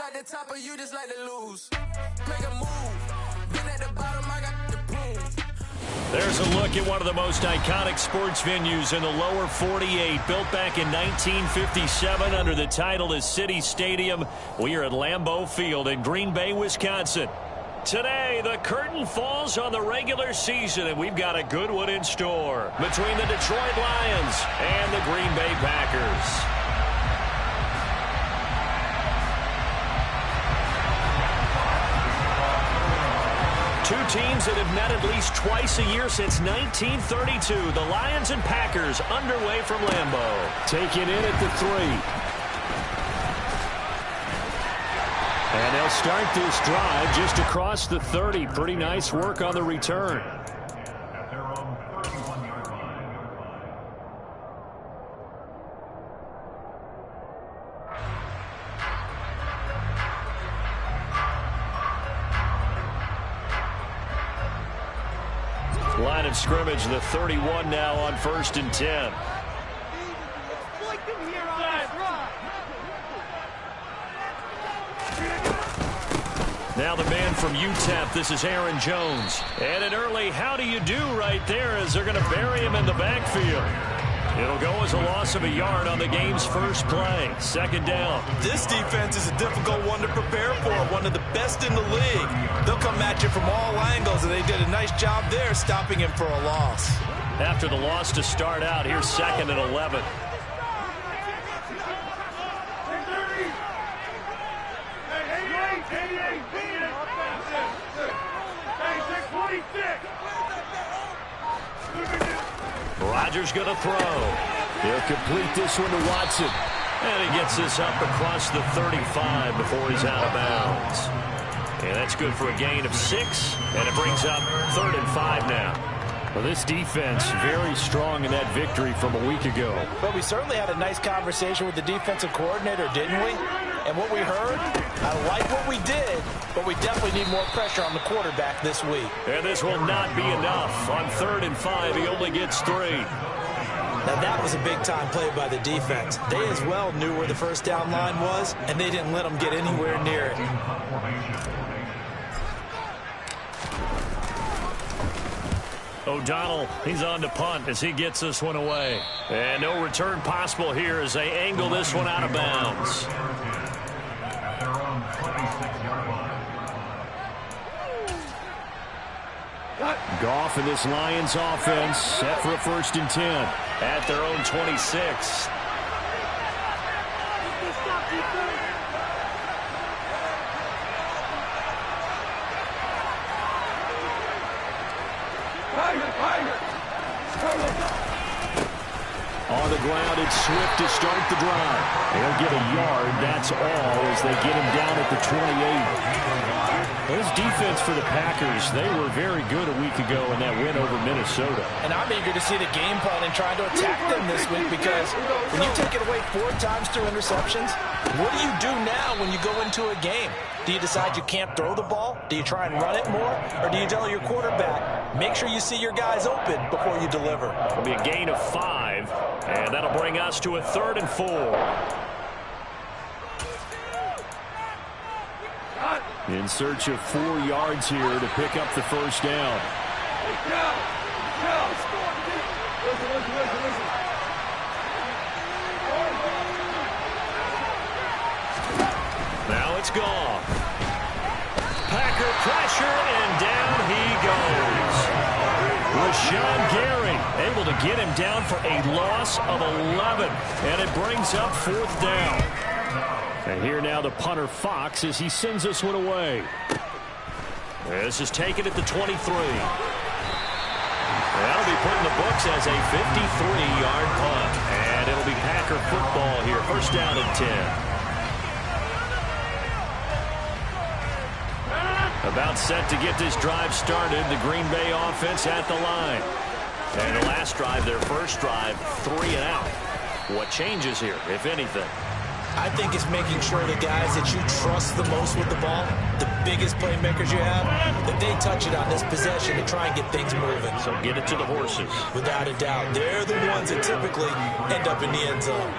like the top or you just like to lose? Make a move. Been at the bottom, I got the prove. There's a look at one of the most iconic sports venues in the lower 48, built back in 1957 under the title of City Stadium. We are at Lambeau Field in Green Bay, Wisconsin. Today, the curtain falls on the regular season, and we've got a good one in store between the Detroit Lions and the Green Bay Packers. Two teams that have met at least twice a year since 1932. The Lions and Packers underway from Lambeau. Taken in at the 3. And they'll start this drive just across the 30. Pretty nice work on the return. Line of scrimmage, the 31 now on 1st and 10. Now the man from UTEP, this is Aaron Jones. And an early how do you do right there as they're going to bury him in the backfield. It'll go as a loss of a yard on the game's first play. 2nd down. This defense is a difficult one to prepare for, one of the best in the league. They'll come at you from all angles, and they did a nice job there stopping him for a loss. After the loss to start out, here's 2nd and 11. Rodgers going to throw. He'll complete this one to Watson. And he gets this up across the 35 before he's out of bounds. And that's good for a gain of 6. And it brings up 3rd and 5 now. Well, this defense very strong in that victory from a week ago. But we certainly had a nice conversation with the defensive coordinator, didn't we? And what we heard, I like what we did, but we definitely need more pressure on the quarterback this week. And this will not be enough. On 3rd and 5, he only gets 3. Now that was a big-time play by the defense. They as well knew where the first down line was, and they didn't let them get anywhere near it. O'Donnell, he's on to punt as he gets this one away. And no return possible here as they angle this one out of bounds. Goff and this Lions offense set for a 1st and 10 at their own 26. On the ground, it's Swift to start the drive. They'll get a yard, that's all, as they get him down at the 28. This defense for the Packers, they were very good a week ago in that win over Minnesota. And I'm eager to see the game plan and trying to attack them this week, because when you take it away 4 times through interceptions, what do you do now when you go into a game? Do you decide you can't throw the ball? Do you try and run it more? Or do you tell your quarterback, make sure you see your guys open before you deliver? It'll be a gain of 5, and that'll bring us to a 3rd and 4. In search of 4 yards here to pick up the first down. Now it's gone. Packer pressure, and down he goes. Rashawn Gary able to get him down for a loss of 11, and it brings up 4th down. And here now the punter Fox as he sends this one away. This is taken at the 23. That'll be put in the books as a 53-yard punt. And it'll be Packer football here. 1st down and 10. About set to get this drive started. The Green Bay offense at the line. And the last drive, their first drive, 3 and out. What changes here, if anything? I think it's making sure the guys that you trust the most with the ball, the biggest playmakers you have, that they touch it on this possession to try and get things moving. So get it to the horses. Without a doubt. They're the ones that typically end up in the end zone.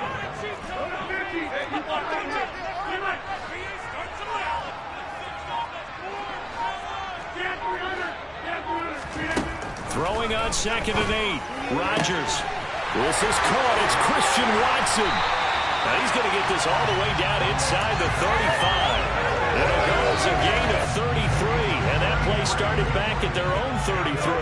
Throwing on 2nd and 8. Rodgers. This is caught. It's Christian Watson. Now he's going to get this all the way down inside the 35. It'll go as a gain of 33. And that play started back at their own 33.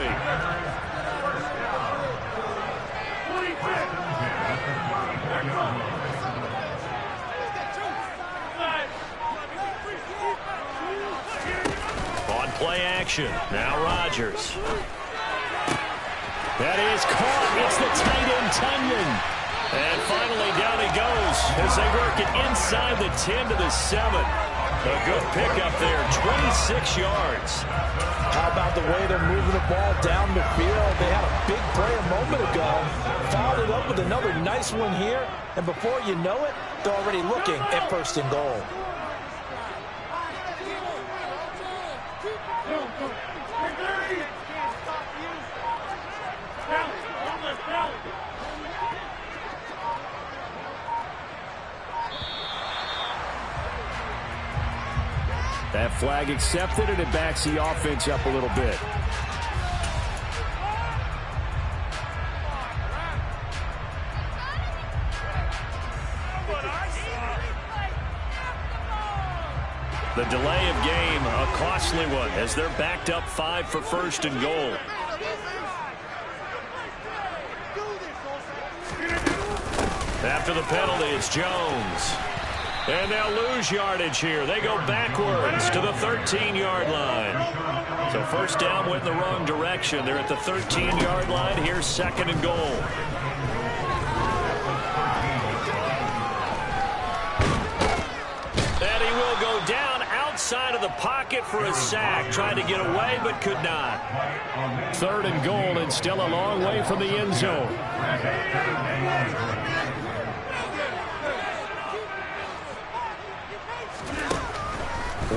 On play action. Now Rodgers. That is caught. It's the tight end, Tunyon. And finally down he goes as they work it inside the 10 to the 7. A good pickup there, 26 yards. How about the way they're moving the ball down the field? They had a big play a moment ago. Followed it up with another nice one here. And before you know it, they're already looking at 1st and goal. That flag accepted, and it backs the offense up a little bit. The delay of game, a costly one, as they're backed up 5 for 1st and goal. After the penalty, it's Jones. And they'll lose yardage here. They go backwards to the 13-yard line. So 1st down went in the wrong direction. They're at the 13-yard line. Here's 2nd and goal. And he will go down outside of the pocket for a sack. Tried to get away, but could not. 3rd and goal, and still a long way from the end zone.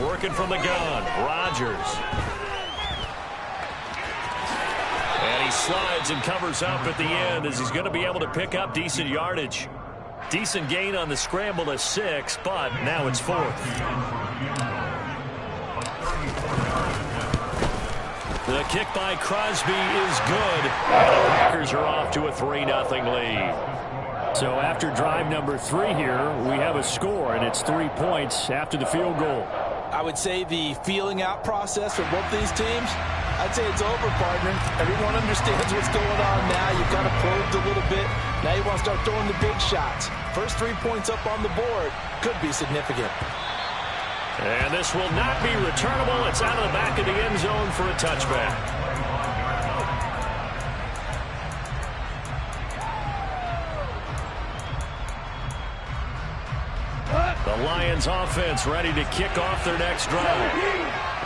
Working from the gun, Rodgers. And he slides and covers up at the end as he's going to be able to pick up decent yardage. Decent gain on the scramble to 6, but now it's 4th. The kick by Crosby is good. And the Packers are off to a 3-0 lead. So after drive number 3 here, we have a score, and it's 3 points after the field goal. I would say the feeling out process for both these teams, I'd say it's over, partner. Everyone understands what's going on now. You've kind of probed a little bit. Now you want to start throwing the big shots. First 3 points up on the board could be significant. And this will not be returnable. It's out of the back of the end zone for a touchback. The Lions offense ready to kick off their next drive.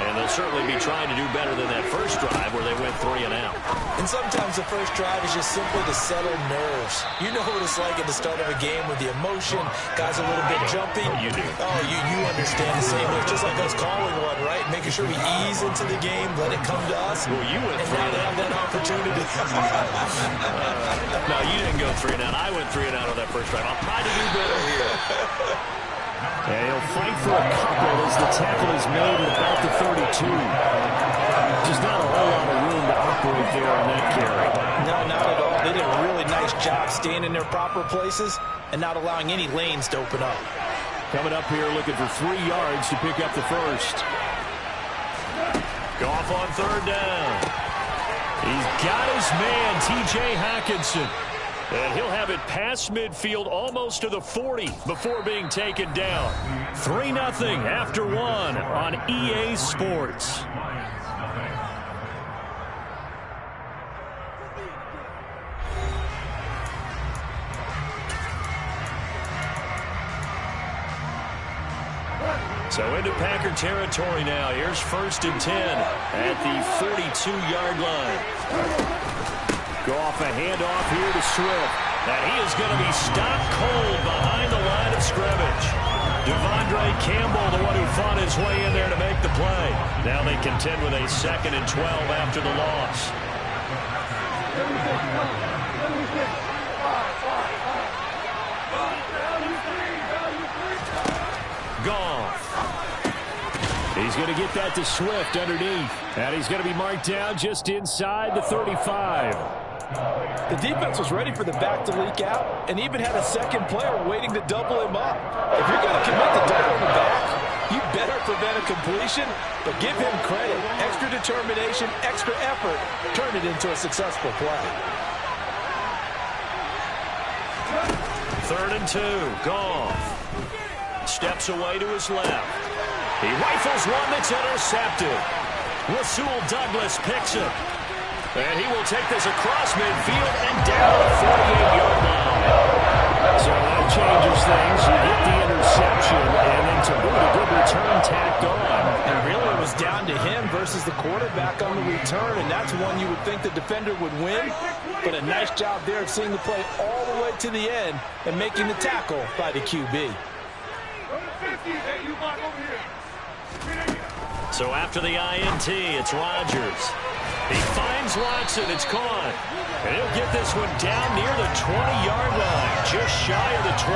And they'll certainly be trying to do better than that first drive where they went 3 and out. And sometimes the first drive is just simply to settle nerves. You know what it's like at the start of a game with the emotion. Guys a little bit jumpy. You do. Oh, you understand the same. It's just like us calling one, right? Making sure we ease into the game, let it come to us. Well, you went 3 and out. Have that opportunity. No, you didn't go 3 and out. I went 3 and out on that first drive. I'll try to do better here. And he'll fight for a couple as the tackle is made at about the 32. Just not a whole lot of room to operate there on that carry. No, not at all. They did a really nice job staying in their proper places and not allowing any lanes to open up. Coming up here looking for 3 yards to pick up the first. Goff on 3rd down. He's got his man, T.J. Hockenson. And he'll have it past midfield almost to the 40 before being taken down. 3-0 after 1 on EA Sports. So into Packer territory now. Here's 1st and 10 at the 42-yard line. Goff a handoff here to Swift. And he is going to be stopped cold behind the line of scrimmage. Devondre Campbell, the one who fought his way in there to make the play. Now they contend with a 2nd and 12 after the loss. Goff. He's going to get that to Swift underneath. And he's going to be marked down just inside the 35. The defense was ready for the back to leak out and even had a second player waiting to double him up. If you're going to commit to doubling the back, you better prevent a completion, but give him credit. Extra determination, extra effort, turn it into a successful play. 3rd and 2, Goff. Steps away to his left. He rifles one that's intercepted. Rasul Douglas picks it. And he will take this across midfield and down the 48-yard line. So that changes things. You get the interception, and then to boot, a good return tacked on. And really it was down to him versus the quarterback on the return, and that's one you would think the defender would win. But a nice job there of seeing the play all the way to the end and making the tackle by the QB. So after the INT, it's Rodgers. He finds Watson. It's caught. And he'll get this one down near the 20-yard line, just shy of the 20.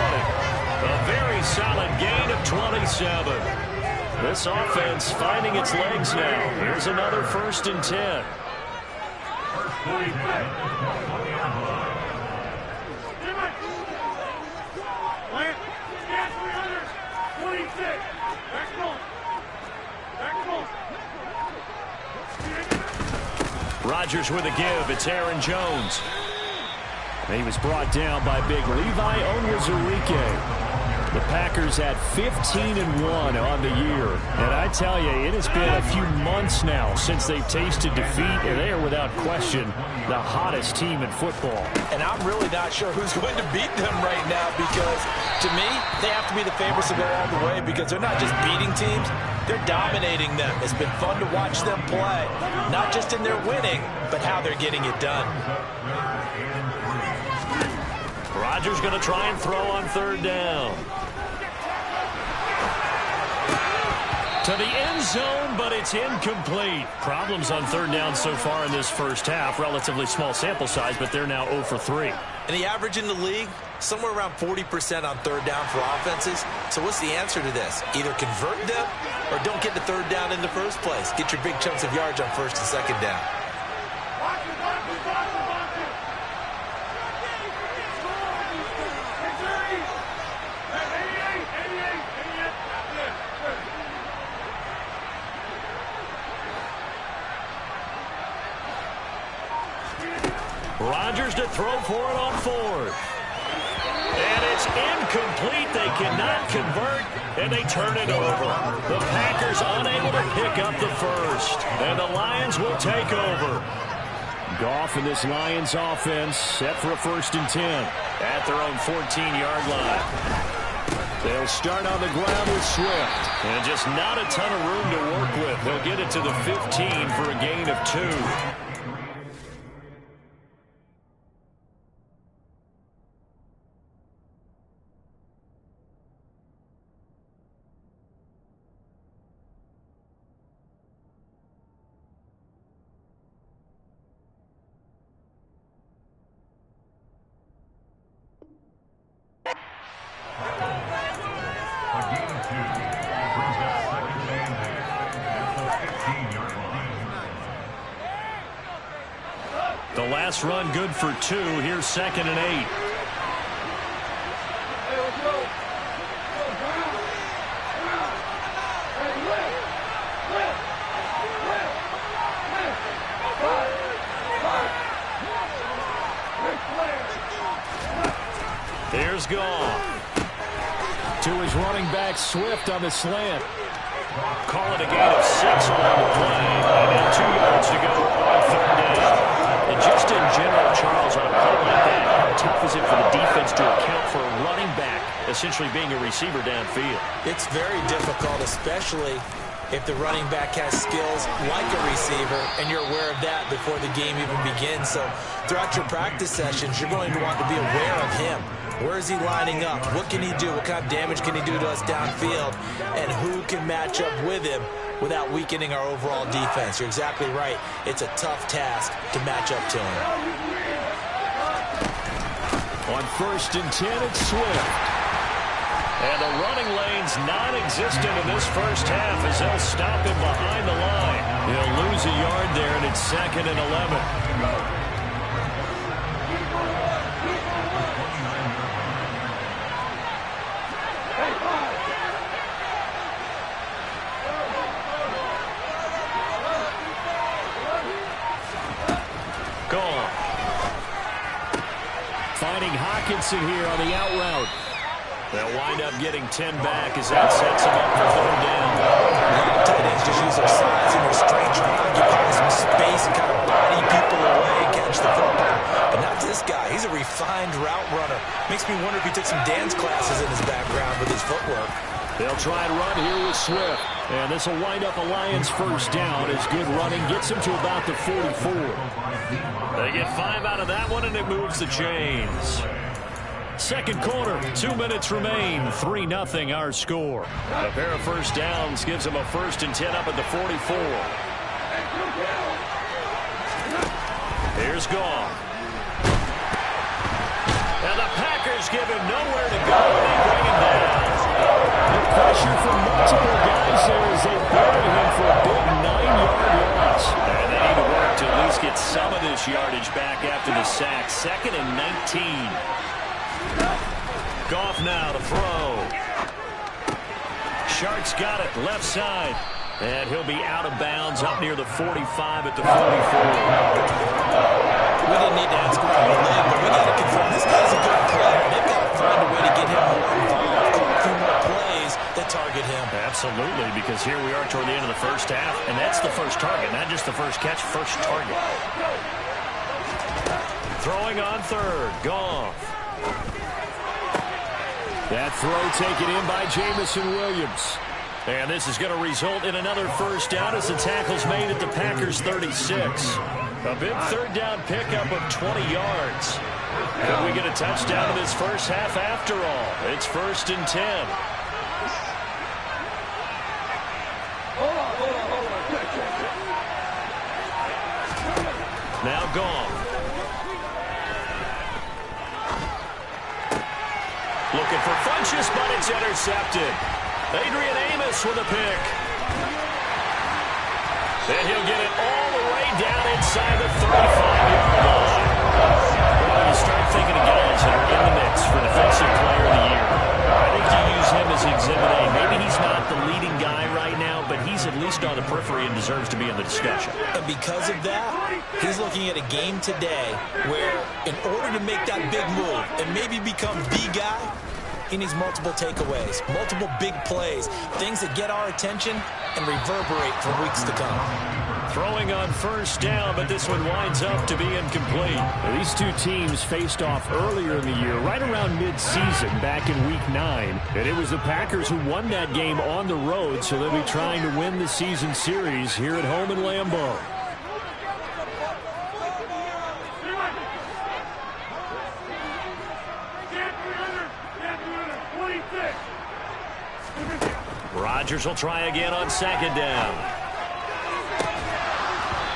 A very solid gain of 27. This offense finding its legs now. Here's another 1st and 10. Rodgers with a give. It's Aaron Jones. He was brought down by big Levi Onwuzurike. The Packers at 15-1 on the year. And I tell you, it has been a few months now since they've tasted defeat, and they are without question the hottest team in football. And I'm really not sure who's going to beat them right now because, to me, they have to be the favorites to go all the way because they're not just beating teams, they're dominating them. It's been fun to watch them play, not just in their winning, but how they're getting it done. Rodgers going to try and throw on 3rd down. To the end zone, but it's incomplete. Problems on 3rd down so far in this first half. Relatively small sample size, but they're now 0 for 3. And the average in the league, somewhere around 40% on 3rd down for offenses. So what's the answer to this? Either convert them or don't get to 3rd down in the first place. Get your big chunks of yards on 1st and 2nd down. Rodgers to throw for it on 4th. And it's incomplete. They cannot convert, and they turn it over. The Packers unable to pick up the 1st, and the Lions will take over. Goff in this Lions offense set for a 1st and 10 at their own 14-yard line. They'll start on the ground with Swift, and just not a ton of room to work with. They'll get it to the 15 for a gain of 2. The last run good for 2. Here's 2nd and 8. Here's Goff. To his running back Swift on the slant. Call it a gain of 6 on the play. And now 2 yards to go on 3rd down. And just in general, Charles, on a play like that, how tough is it for the defense to account for a running back essentially being a receiver downfield? It's very difficult, especially if the running back has skills like a receiver, and you're aware of that before the game even begins. So throughout your practice sessions, you're going to want to be aware of him. Where is he lining up? What can he do? What kind of damage can he do to us downfield? And who can match up with him without weakening our overall defense? You're exactly right. It's a tough task to match up to him. On 1st and 10, it's Swift. And the running lane's non-existent in this first half as they'll stop him behind the line. He'll lose a yard there, and it's 2nd and 11. Finding Hawkinson here on the out route. They'll wind up getting 10 back as that sets him up for 3rd down. Tight ends just use their size and their strength, trying to occupy some space and kind of body people away, catch the football. But not this guy. He's a refined route runner. Makes me wonder if he took some dance classes in his background with his footwork. They'll try and run here with Swift. And this will wind up a Lions 1st down as good running gets him to about the 44. They get 5 out of that one, and it moves the chains. 2nd quarter, 2 minutes remain, 3-0 our score. A pair of 1st downs gives them a 1st and 10 up at the 44. Here's Goff. And the Packers give him nowhere to go, and they bring him down. The pressure from multiple guys there as they bury him for a big 9-yard loss. And they need to work to at least get some of this yardage back after the sack. 2nd and 19. Goff now to throw. Shark's got it, left side. And he'll be out of bounds up near the 45 at the 44. We didn't need to ask around the leg, but we got to confirm this guy's a good player. They've got to find a way to get him more involved, call a few more plays that target him. Absolutely, because here we are toward the end of the first half, and that's the first target, not just the first catch, first target. Throwing on 3rd, Goff. That throw taken in by Jamison Williams. And this is going to result in another 1st down as the tackle's made at the Packers' 36. A big 3rd down pickup of 20 yards. Could we get a touchdown in this first half after all? It's 1st and 10. Now Goff. Looking for Funchess, but it's intercepted. Adrian Amos with a pick. Then he'll get it all the way down inside the 35-yard line. Well, you start thinking of guys that are in the mix for Defensive Player of the Year. I think you use him as Exhibit A. Maybe he's not the leading guy right now, but he's at least on the periphery and deserves to be in the discussion. And because of that, he's looking at a game today where in order to make that big move and maybe become the guy, he needs multiple takeaways, multiple big plays, things that get our attention and reverberate for weeks to come. Throwing on 1st down, but this one winds up to be incomplete. These two teams faced off earlier in the year, right around mid-season, back in Week 9. And it was the Packers who won that game on the road, so they'll be trying to win the season series here at home in Lambeau. Rodgers will try again on 2nd down.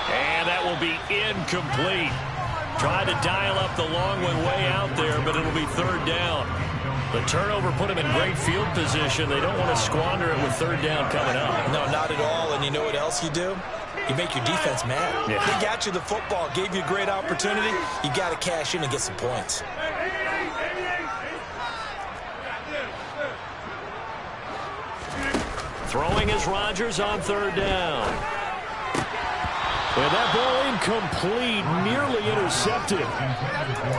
And that will be incomplete. Tried to dial up the long one way out there, but it'll be 3rd down. The turnover put him in great field position. They don't want to squander it with 3rd down coming up. No, not at all. And you know what else you do? You make your defense mad. Yeah. They got you the football, gave you a great opportunity. You got to cash in and get some points. Throwing is Rodgers on 3rd down. And that ball incomplete, nearly intercepted.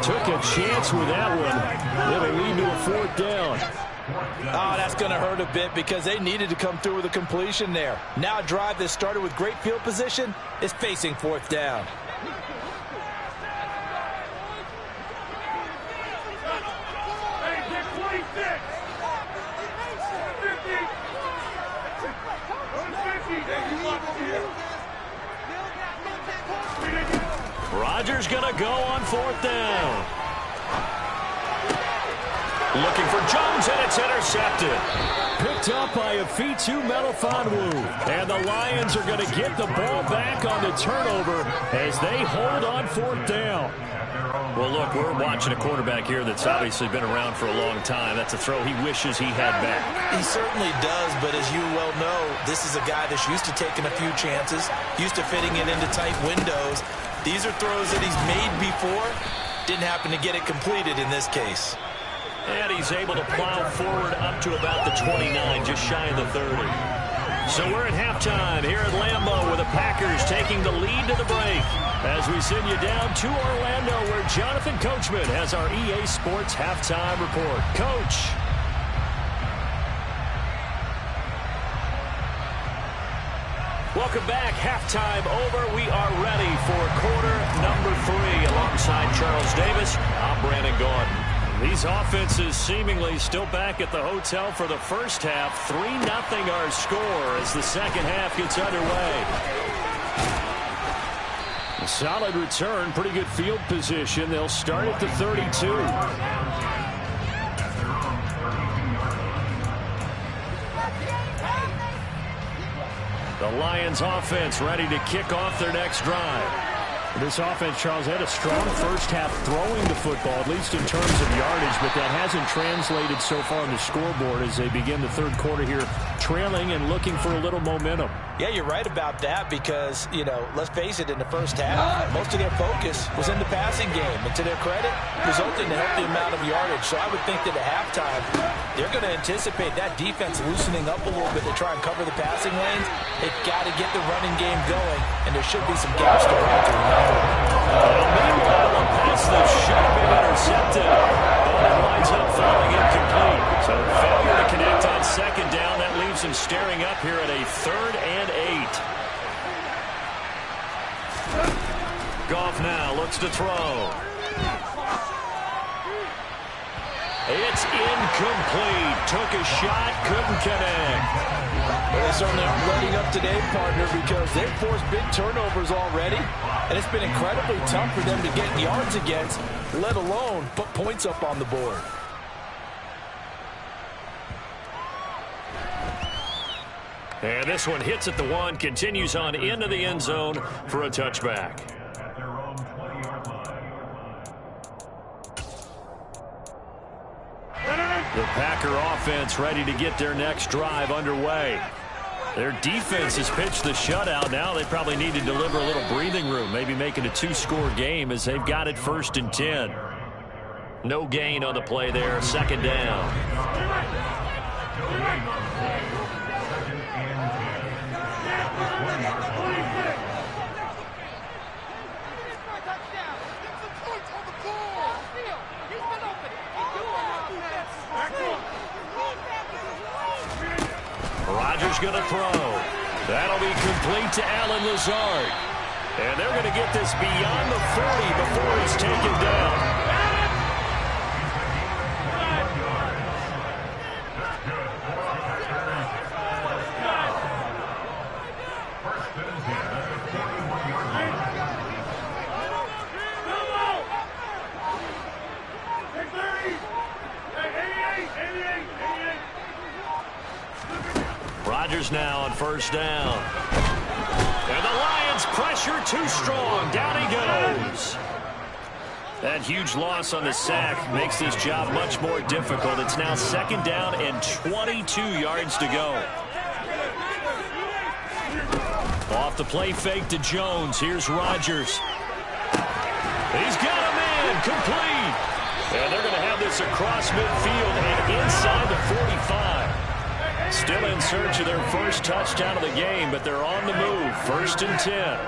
Took a chance with that one. It'll lead to a 4th down. Oh, that's going to hurt a bit because they needed to come through with a completion there. Now a drive that started with great field position is facing 4th down. Rodgers going to go on 4th down. Looking for Jones, and it's intercepted. Picked up by a Fitu Melifonwu. And the Lions are going to get the ball back on the turnover as they hold on 4th down. Well, look, we're watching a quarterback here that's obviously been around for a long time. That's a throw he wishes he had back. He certainly does, but as you well know, this is a guy that's used to taking a few chances, used to fitting it into tight windows. These are throws that he's made before. Didn't happen to get it completed in this case. And he's able to plow forward up to about the 29, just shy of the 30. So we're at halftime here at Lambeau with the Packers taking the lead to the break. As we send you down to Orlando where Jonathan Coachman has our EA Sports halftime report. Coach. Welcome back. Halftime over. We are ready for quarter number 3. Alongside Charles Davis, I'm Brandon Gordon. These offenses seemingly still back at the hotel for the first half. 3-0 our score as the second half gets underway. A solid return, pretty good field position. They'll start at the 32. The Lions offense ready to kick off their next drive. This offense, Charles, had a strong first half throwing the football, at least in terms of yardage, but that hasn't translated so far on the scoreboard as they begin the third quarter here, trailing and looking for a little momentum. Yeah, you're right about that because, you know, let's face it, in the first half, most of their focus was in the passing game. And to their credit, resulted in a healthy amount of yardage. So I would think that at halftime, they're going to anticipate that defense loosening up a little bit to try and cover the passing lanes. They've got to get the running game going, and there should be some gaps to run through. Meanwhile, a pass that should have been intercepted, but it winds up falling incomplete. So failure to connect on second down. That leaves him staring up here at a 3rd and 8. Goff now looks to throw. It's incomplete. Took a shot, couldn't connect. Well, they certainly aren't letting up today, partner, because they've forced big turnovers already, and it's been incredibly tough for them to get yards against, let alone put points up on the board. And this one hits at the 1, continues on into the end zone for a touchback. The Packer offense ready to get their next drive underway. Their defense has pitched the shutout. Now they probably need to deliver a little breathing room, maybe make it a 2-score game as they've got it 1st and 10. No gain on the play there, 2nd down. Rodgers going to throw. That'll be complete to Allen Lazard. And they're going to get this beyond the 40 before he's taken down. Rodgers now on 1st down. And the Lions pressure too strong. Down he goes. That huge loss on the sack makes this job much more difficult. It's now 2nd down and 22 yards to go. Off the play fake to Jones. Here's Rodgers. He's got a man complete. And they're going to have this across midfield and inside the 45. Still in search of their first touchdown of the game, but they're on the move. 1st and 10.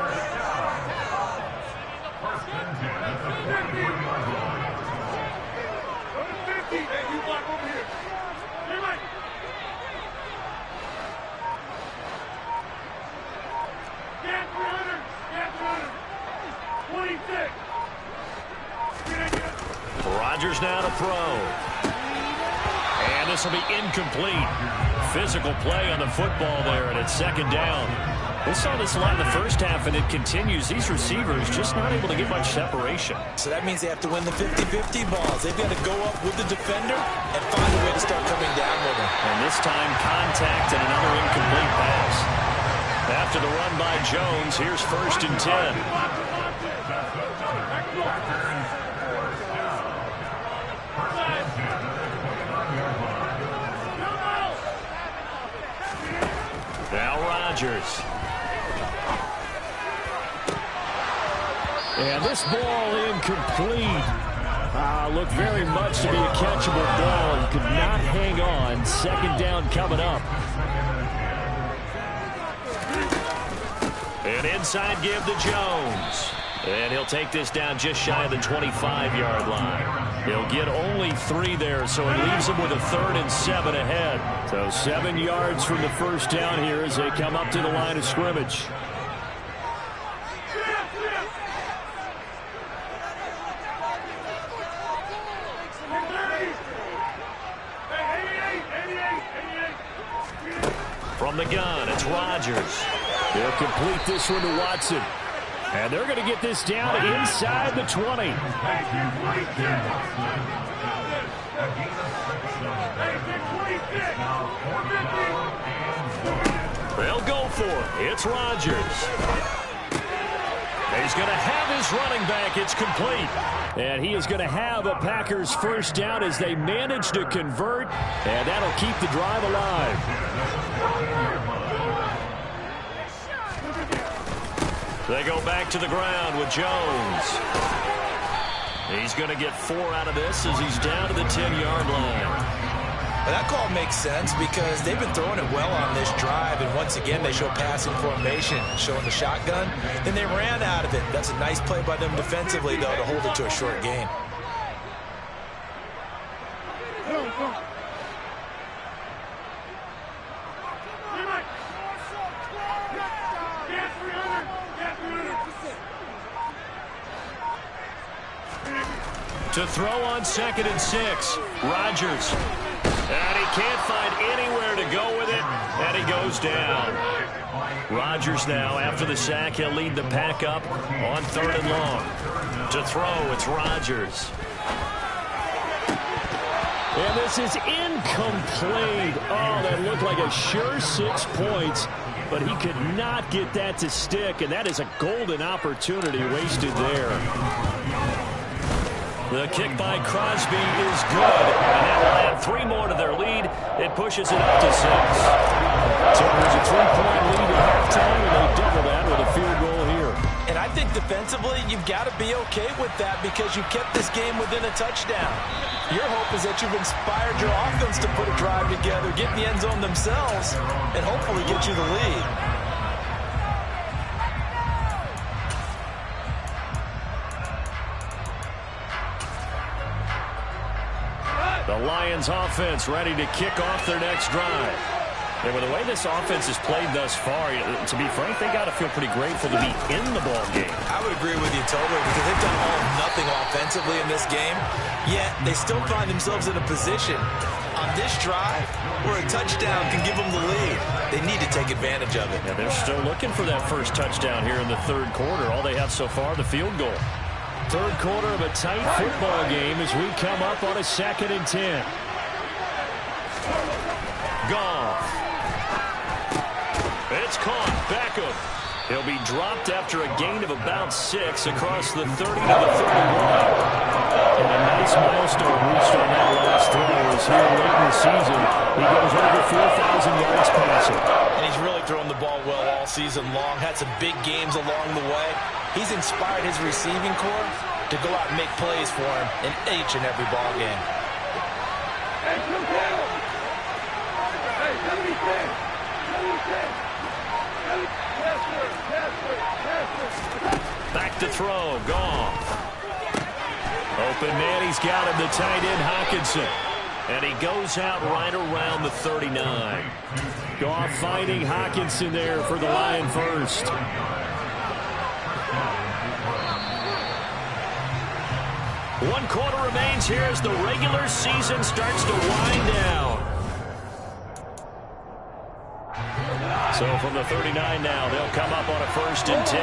Rodgers now to throw. And this will be incomplete. Physical play on the football there, and it's 2nd down. We saw this a lot in the first half, and it continues. These receivers just not able to get much separation. So that means they have to win the 50-50 balls. They've got to go up with the defender and find a way to start coming down with him. And this time, contact and another incomplete pass. After the run by Jones, here's 1st and 10. Rodgers. And this ball incomplete. Looked very much to be a catchable ball. He could not hang on. Second down coming up. An inside give to Jones. And he'll take this down just shy of the 25-yard line. He'll get only 3 there, so it leaves him with a 3rd and 7 ahead. So 7 yards from the first down here as they come up to the line of scrimmage. From the gun, it's Rodgers. They'll complete this one to Watson. And they're going to get this down inside the 20. They'll go for it. It's Rodgers. He's going to have his running back. It's complete. And he is going to have a Packers first down as they manage to convert. And that'll keep the drive alive. They go back to the ground with Jones. He's going to get 4 out of this as he's down to the 10-yard line. Well, that call makes sense because they've been throwing it well on this drive, and once again they show passing formation, showing the shotgun. Then they ran out of it. That's a nice play by them defensively, though, to hold it to a short gain. To throw on 2nd and 6, Rodgers. And he can't find anywhere to go with it, and he goes down. Rodgers now, after the sack, he'll lead the pack up on 3rd and long. To throw, it's Rodgers. And this is incomplete. Oh, that looked like a sure 6 points, but he could not get that to stick, and that is a golden opportunity wasted there. The kick by Crosby is good, and that will add 3 more to their lead. It pushes it up to 6. So there's a 3-point lead at halftime, and they double that with a field goal here. And I think defensively, you've got to be okay with that because you kept this game within a touchdown. Your hope is that you've inspired your offense to put a drive together, get in the end zone themselves, and hopefully get you the lead. The Lions offense ready to kick off their next drive. And with the way this offense has played thus far, to be frank, they got to feel pretty grateful to be in the ball game. I would agree with you totally because they've done all nothing offensively in this game, yet they still find themselves in a position on this drive where a touchdown can give them the lead. They need to take advantage of it. Yeah, they're still looking for that first touchdown here in the 3rd quarter. All they have so far, the field goal. 3rd quarter of a tight football game as we come up on a 2nd and 10. Goff. It's caught. Beckham. He'll be dropped after a gain of about 6 across the 30 to the 31. And a nice milestone reached on that last throw as here late in the season he goes over 4,000 yards passing. And he's really thrown the ball well all season long. Had some big games along the way. He's inspired his receiving corps to go out and make plays for him in each and every ball game. Back to throw. Goff. Open man. He's got him, the tight end, Hockenson. And he goes out right around the 39. Goff finding Hockenson there for the Lion first. One quarter remains here as the regular season starts to wind down. So from the 39 now, they'll come up on a 1st and 10.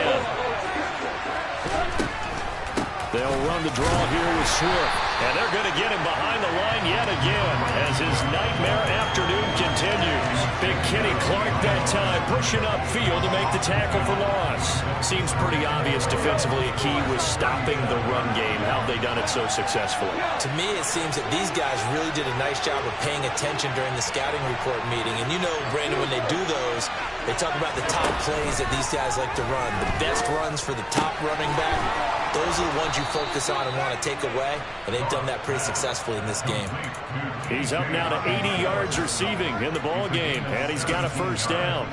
They'll run the draw here with Swift. And they're going to get him behind the line yet again as his nightmare afternoon continues. Big Kenny Clark that time, pushing upfield to make the tackle for loss. Seems pretty obvious defensively a key was stopping the run game. How have they done it so successfully? To me, it seems that these guys really did a nice job of paying attention during the scouting report meeting. And you know, Brandon, when they do those, they talk about the top plays that these guys like to run. The best runs for the top running back, those are the ones you focus on and want to take away. And they've done that pretty successfully in this game. He's up now to 80 yards receiving in the ball game, and he's got a first down.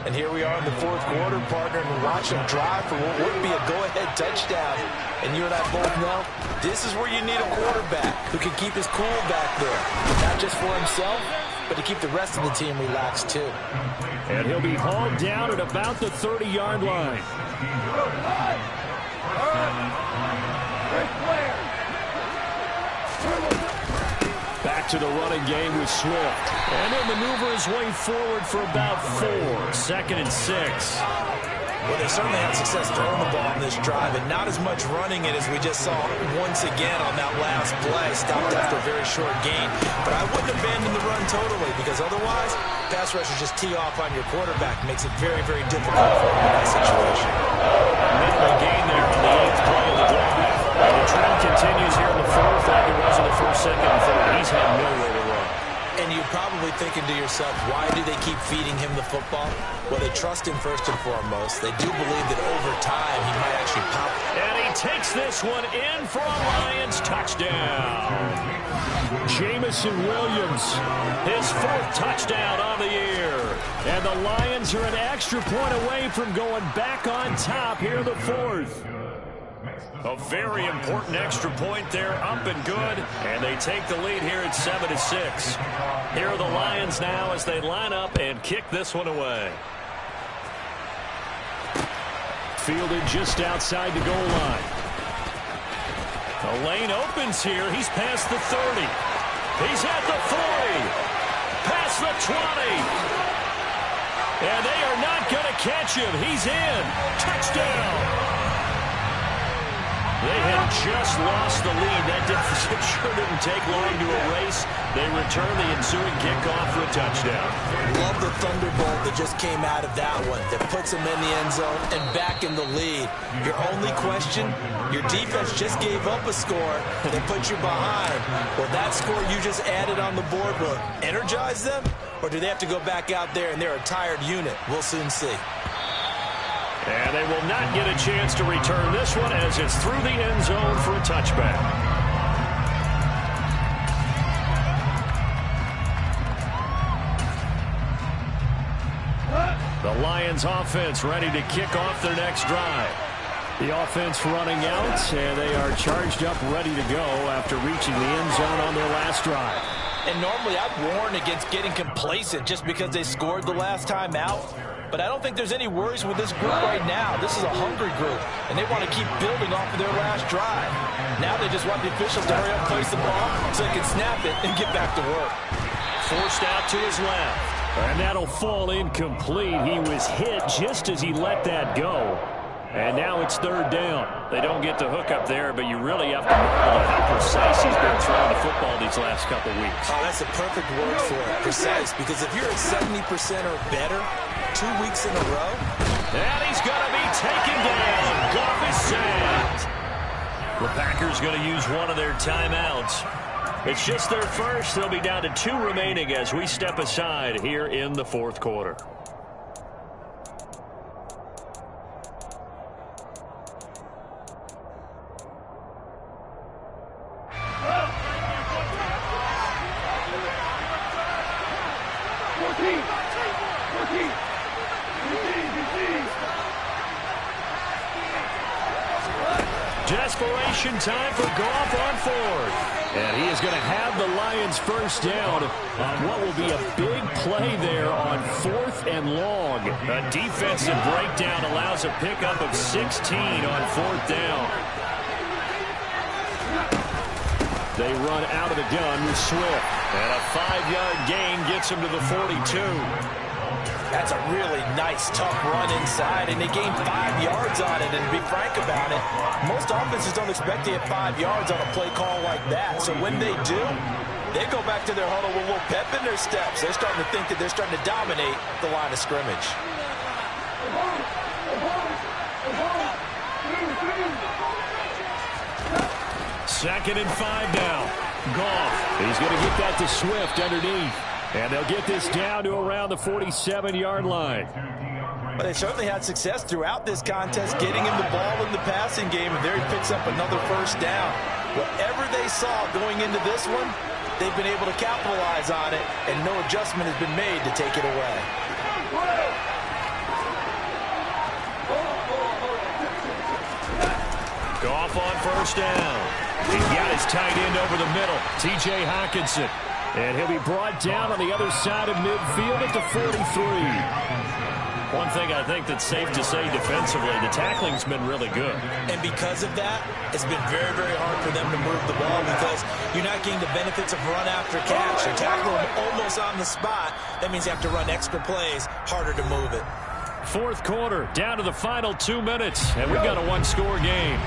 And here we are in the fourth quarter, partner, and we're watching him drive for what would be a go-ahead touchdown. And you and I both know this is where you need a quarterback who can keep his cool back there. Not just for himself, but to keep the rest of the team relaxed too. And he'll be hauled down at about the 30-yard line. Back to the running game with Swift. And he'll maneuver his way forward for about 4. 2nd and 6. Well, they certainly had success throwing the ball in this drive, and not as much running it as we just saw once again on that last play. Stopped after a very short gain. But I wouldn't abandon the run totally, because otherwise, pass rushers just tee off on your quarterback. Makes it very, very difficult for him in that situation. Minimal gain there on the 8th play of the drive. And the trend continues here in the 4th, like it was in the 1st, 2nd, and 3rd. He's had nowhere to run. And you're probably thinking to yourself, why do they keep feeding him the football? Well, they trust him first and foremost. They do believe that over time he might actually pop. And he takes this one in for a Lions touchdown. Jamison Williams, His 4th touchdown on the year. and the Lions are an extra point away from going back on top here in the 4th. A very important extra point there, up and good, and they take the lead here at 7-6. Here are the Lions now as they line up and kick this one away. Fielded just outside the goal line. The lane opens here. He's past the 30. He's at the 40. Past the 20. And they are not going to catch him. He's in. Touchdown. They had just lost the lead. That sure didn't take long to erase. They return the ensuing kickoff for a touchdown. Love the thunderbolt that just came out of that one. That puts them in the end zone and back in the lead. Your only question, your defense just gave up a score and they put you behind. Well, that score you just added on the board will energize them? Or do they have to go back out there and they're a tired unit? We'll soon see. And they will not get a chance to return this one as it's through the end zone for a touchback. The Lions offense ready to kick off their next drive. The offense running out, and they are charged up, ready to go after reaching the end zone on their last drive. And normally I'd warn against getting complacent just because they scored the last time out. But I don't think there's any worries with this group right now. This is a hungry group, and they want to keep building off of their last drive. Now they just want the officials to hurry up, place the ball, so they can snap it and get back to work. Forced out to his left. And that'll fall incomplete. He was hit just as he let that go. And now it's 3rd down. They don't get the hook up there, but you really have to marvel at how precise he's been throwing the football these last couple weeks. Oh, that's a perfect word for it, precise. Because if you're at 70% or better 2 weeks in a row. And he's going to be taken down. Goff is sacked. The Packers going to use one of their timeouts. It's just their first. They'll be down to 2 remaining as we step aside here in the 4th quarter. Desperation time for Goff on 4th. And he is going to have the Lions first down on what will be a big play there on 4th and long. A defensive breakdown allows a pickup of 16 on 4th down. They run out of the gun with Swift. And a 5-yard gain gets him to the 42. That's a really nice, tough run inside, and they gained 5 yards on it. And to be frank about it, most offenses don't expect to hit 5 yards on a play call like that. So when they do, They go back to their huddle with a little pep in their steps. They're starting to think that they're starting to dominate the line of scrimmage. Second and 5 now. Goff. He's going to get that to Swift underneath. And they'll get this down to around the 47-yard line. But they certainly had success throughout this contest getting him the ball in the passing game, and there he picks up another first down. Whatever they saw going into this one, they've been able to capitalize on it, and no adjustment has been made to take it away. Goff on first down. He's got his tight end over the middle, T.J. Hockenson. And he'll be brought down on the other side of midfield at the 43. One thing I think that's safe to say defensively, the tackling's been really good. And because of that, it's been very, very hard for them to move the ball because you're not getting the benefits of run after catch. You tackle them almost on the spot. That means you have to run extra plays, harder to move it. Fourth quarter, down to the final 2 minutes, and we've got a one-score game.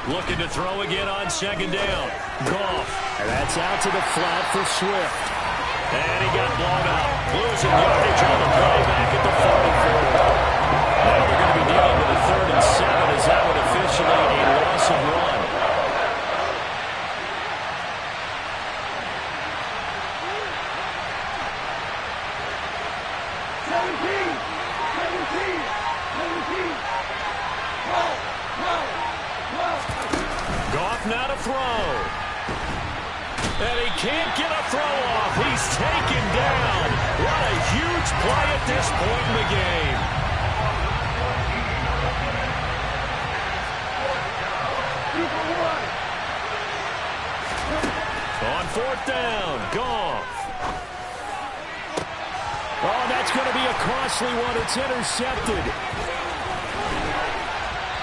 Looking to throw again on second down. Goff. And that's out to the flat for Swift. And he got blown up. Losing yardage on the play back at the 44. Now they're going to be dealing with a 3rd and 7 as that would officially a loss of 1. Not a throw. And he can't get a throw off. He's taken down. What a huge play at this point in the game. On 4th down, Goff. Oh, that's going to be a costly one. It's intercepted.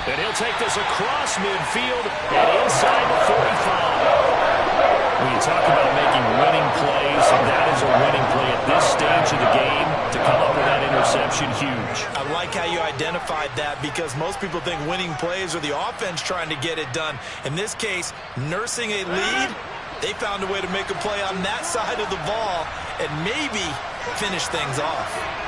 And he'll take this across midfield and inside the 45. When you talk about making winning plays, and that is a winning play at this stage of the game, to come up with that interception, huge. I like how you identified that because most people think winning plays are the offense trying to get it done. In this case, nursing a lead, they found a way to make a play on that side of the ball and maybe finish things off.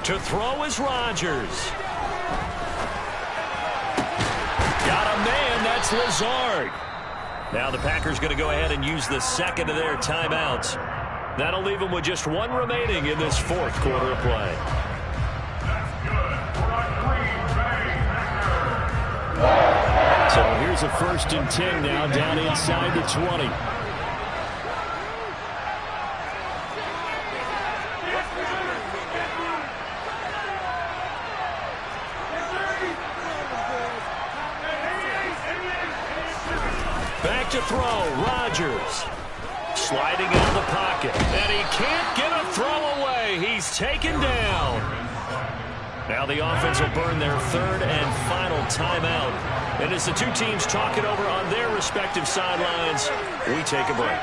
To throw is Rodgers. Got a man, that's Lazard. Now the Packers going to go ahead and use the second of their timeouts. That'll leave them with just one remaining in this fourth quarter of play. So here's a 1st and 10 now down inside the 20. To throw, Rodgers sliding out of the pocket, and he can't get a throw away. He's taken down. Now the offense will burn their 3rd and final timeout. And as the two teams talk it over on their respective sidelines, we take a break.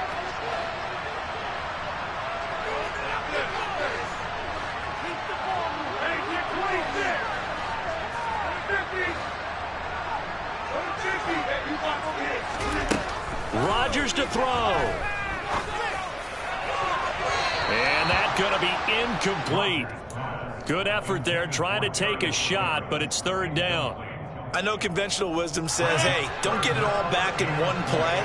Rodgers to throw. And that's going to be incomplete. Good effort there, trying to take a shot, but it's 3rd down. I know conventional wisdom says, hey, don't get it all back in one play.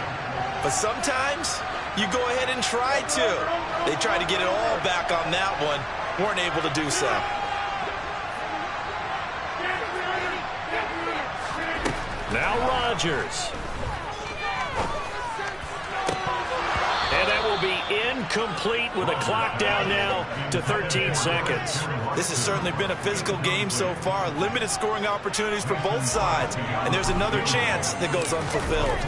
But sometimes you go ahead and try to. They tried to get it all back on that one. Weren't able to do so. Now Rodgers. And that will be incomplete with a clock down now to 13 seconds. This has certainly been a physical game so far. Limited scoring opportunities for both sides. And there's another chance that goes unfulfilled.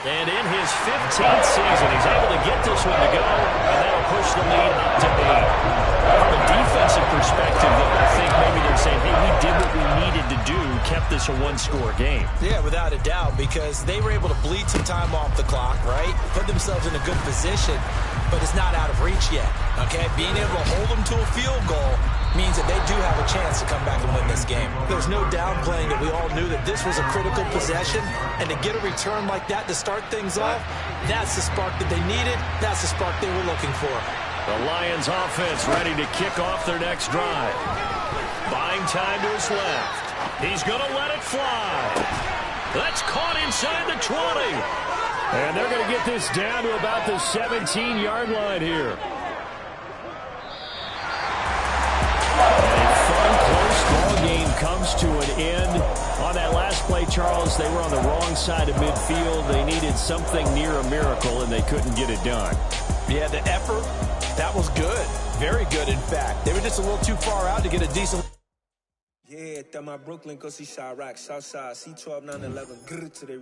And in his 15th season, he's able to get this one to go, and that'll push the lead up to 8. From a defensive perspective, though, I think maybe they're saying, hey, we did what we needed to do, kept this a one-score game. Yeah, without a doubt, because they were able to bleed some time off the clock, right? Put themselves in a good position, but it's not out of reach yet, okay? Being able to hold them to a field goal means that they do have a chance to come back and win this game. There's no downplaying that we all knew that this was a critical possession, and to get a return like that to start things off, that's the spark that they needed. That's the spark they were looking for. The Lions offense ready to kick off their next drive. Buying time to his left. He's going to let it fly. That's caught inside the 20. And they're going to get this down to about the 17-yard line here. Game comes to an end. On that last play, Charles, they were on the wrong side of midfield. They needed something near a miracle, and they couldn't get it done. Yeah, the effort, that was good. Very good, in fact. They were just a little too far out to get a decent... Yeah, that my Brooklyn, go see Chirac, Southside, C12, 911, to the